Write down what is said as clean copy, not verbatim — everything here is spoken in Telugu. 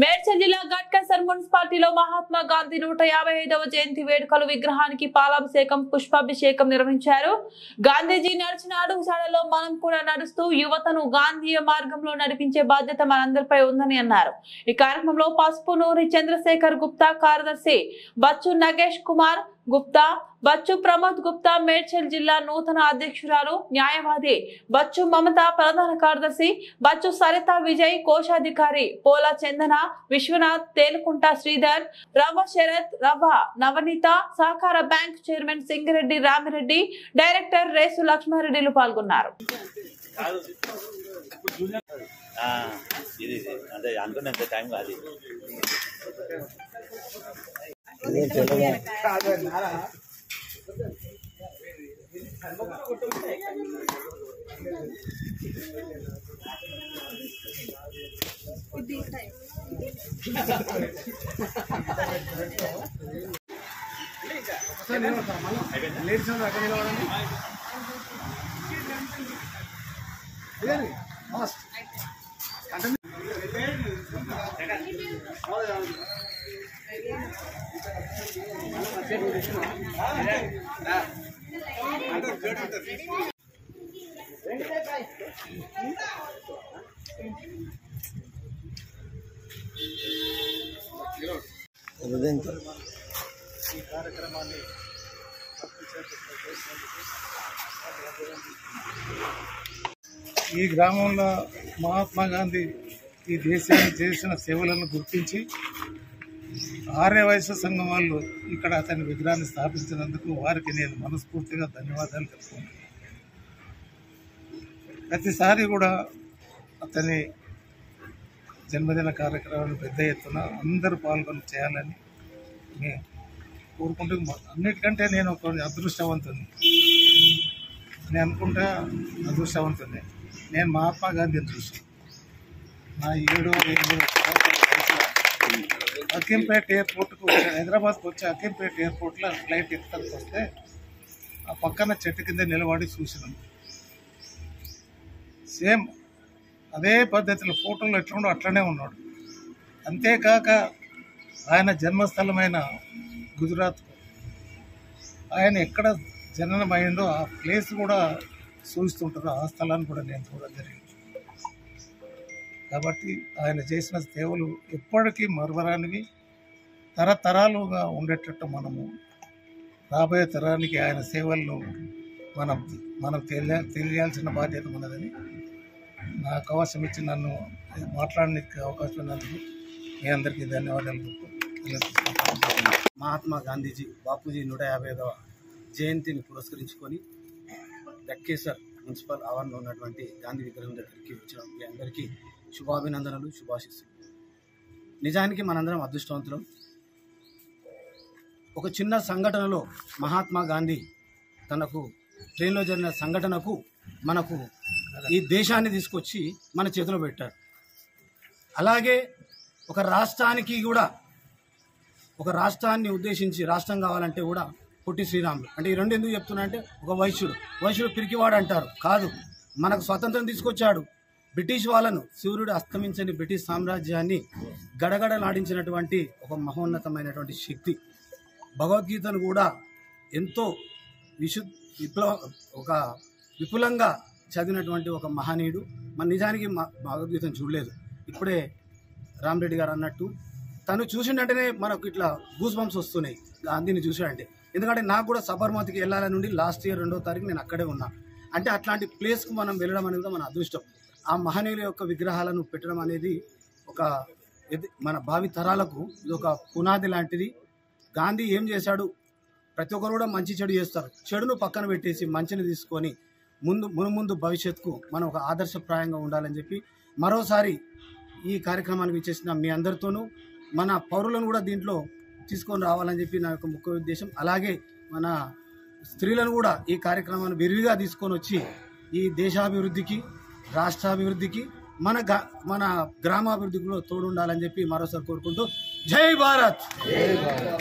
మేడ్చల్ జిల్లా గట్కేసర్ మున్సిపాలిటీలో మహాత్మా గాంధీ 155వ జయంతి వేడుకలు విగ్రహానికి పాలాభిషేకం పుష్పాభిషేకం నిర్వహించారు. గాంధీజీ నడిచిన అడుగుజాడలో మనం కూడా నడుస్తూ యువతను గాంధీయ మార్గంలో నడిపించే బాధ్యత మనందరిపై ఉందని అన్నారు. ఈ కార్యక్రమంలో పసుపు నూరి చంద్రశేఖర్ గుప్తా, కార్యదర్శి బచ్చు నగేష్ కుమార్ గుప్తా, బచ్చు ప్రమోద్ గుప్తా, మేడ్చల్ జిల్లా నూతన అధ్యక్షురాలు న్యాయవాది బచ్చు మమత, ప్రధాన కార్యదర్శి బచ్చు సరిత విజయ్, కోశాధికారి పోలా చందన, విశ్వనాథ్, తేలుకుంట శ్రీధర్, రవ శరత్, రవ నవనీత, సహకార bank chairman Singireddy Ramireddy, director Resu లక్ష్మారెడ్డిలు పాల్గొన్నారు. ఈ కార్యక్రమాన్ని ఈ గ్రామంలో మహాత్మా గాంధీ ఈ దేశానికి చేసిన సేవలను గుర్తించి ఆర్య వైశ్య సంఘం వాళ్ళు ఇక్కడ అతని విగ్రహాన్ని స్థాపించినందుకు వారికి నేను మనస్ఫూర్తిగా ధన్యవాదాలు తెలుపుతున్నాను. ప్రతిసారి కూడా అతని జన్మదిన కార్యక్రమాలు పెద్ద ఎత్తున అందరూ పాల్గొని చేయాలని నేను కోరుకుంటూ, అన్నిటికంటే నేను ఒక అదృష్టవంతుని, నేను అనుకుంటా అదృష్టవంతుని. నేను మహాత్మా గాంధీని చూసి నా 7 అక్కింపేట ఎయిర్పోర్ట్కు వచ్చి, హైదరాబాద్కు వచ్చి అక్కింపేట ఎయిర్పోర్ట్లో ఫ్లైట్ ఎక్కడానికి వస్తే ఆ పక్కన చెట్టు కింద నిలబడి చూసినాం. సేమ్ అదే పద్ధతిలో ఫోటోలు ఎట్లుండో అట్లనే ఉన్నాడు. అంతేకాక ఆయన జన్మస్థలమైన గుజరాత్, ఆయన ఎక్కడ జననమైందో ఆ ప్లేస్ కూడా చూస్తుంటారు. ఆ స్థలాన్ని కూడా నేను చూడడం జరిగింది. కాబట్టి ఆయన చేసిన సేవలు ఎప్పటికీ మరువరానివి, తరతరాలుగా ఉండేటట్టు మనము రాబోయే తరానికి ఆయన సేవలను మనం తెలియాల్సిన బాధ్యత ఉన్నదని నాకు అవకాశం ఇచ్చి నన్ను మాట్లాడడానికి అవకాశం ఉన్నందుకు మీ అందరికీ ధన్యవాదాలు. మహాత్మా గాంధీజీ బాపూజీ 155వ జయంతిని పురస్కరించుకొని గట్కేసర్ మున్సిపల్ ఆవరణలో ఉన్నటువంటి గాంధీ విగ్రహం దగ్గరికి వచ్చిన మీ అందరికీ శుభాభినందనలు, శుభాశిస్సులు. నిజానికి మనందరం అదృష్టవంతులం. ఒక చిన్న సంఘటనలో మహాత్మా గాంధీ తనకు ట్రైన్లో జరిగిన సంఘటనకు మనకు ఈ దేశాన్ని తీసుకొచ్చి మన చేతిలో పెట్టారు. అలాగే ఒక రాష్ట్రానికి కూడా, ఒక రాష్ట్రాన్ని ఉద్దేశించి రాష్ట్రం కావాలంటే కూడా పొట్టి శ్రీరాములు అంటే ఈ రెండు ఎందుకు చెప్తున్నా అంటే, ఒక వైశ్యుడు పిరికివాడు అంటారు, కాదు, మనకు స్వాతంత్రం తీసుకొచ్చాడు. బ్రిటిష్ వాళ్ళను, సూర్యుడు అస్తమించని బ్రిటిష్ సామ్రాజ్యాన్ని గడగడలాడించినటువంటి ఒక మహోన్నతమైనటువంటి శక్తి. భగవద్గీతను కూడా ఎంతో విపులంగా చదివినటువంటి ఒక మహనీయుడు. మన నిజానికి భగవద్గీతను చూడలేదు. ఇప్పుడే రామిరెడ్డి గారు అన్నట్టు తను చూసిండంటేనే మనకు ఇట్లా గూస్ బంప్స్ వస్తున్నాయి గాంధీని చూసాడంటే. ఎందుకంటే నాకు కూడా సబర్మతికి వెళ్ళాలని నుండి లాస్ట్ ఇయర్ 2వ తారీఖు నేను అక్కడే ఉన్నా. అంటే అట్లాంటి ప్లేస్కు మనం వెళ్ళడం అనేది కూడా మన అదృష్టం. ఆ మహనీయుల యొక్క విగ్రహాలను పెట్టడం అనేది మన భావి తరాలకు ఇది ఒక పునాది లాంటిది. గాంధీ ఏం చేశాడు, ప్రతి ఒక్కరు కూడా మంచి చెడు చేస్తారు. చెడును పక్కన పెట్టేసి మంచిని తీసుకొని ముందు భవిష్యత్తుకు మనం ఒక ఆదర్శప్రాయంగా ఉండాలని చెప్పి మరోసారి ఈ కార్యక్రమానికి ఇచ్చేసిన మీ అందరితోనూ మన పౌరులను కూడా దీంట్లో తీసుకొని రావాలని చెప్పి నా యొక్క ముఖ్య ఉద్దేశం. అలాగే మన స్త్రీలను కూడా ఈ కార్యక్రమాన్ని విరివిగా తీసుకొని వచ్చి ఈ దేశాభివృద్ధికి, రాష్ట్రాభివృద్ధికి, మన గ్రామాభివృద్ధికి కూడా తోడుండాలని చెప్పి మరోసారి కోరుకుంటూ జై భారత్.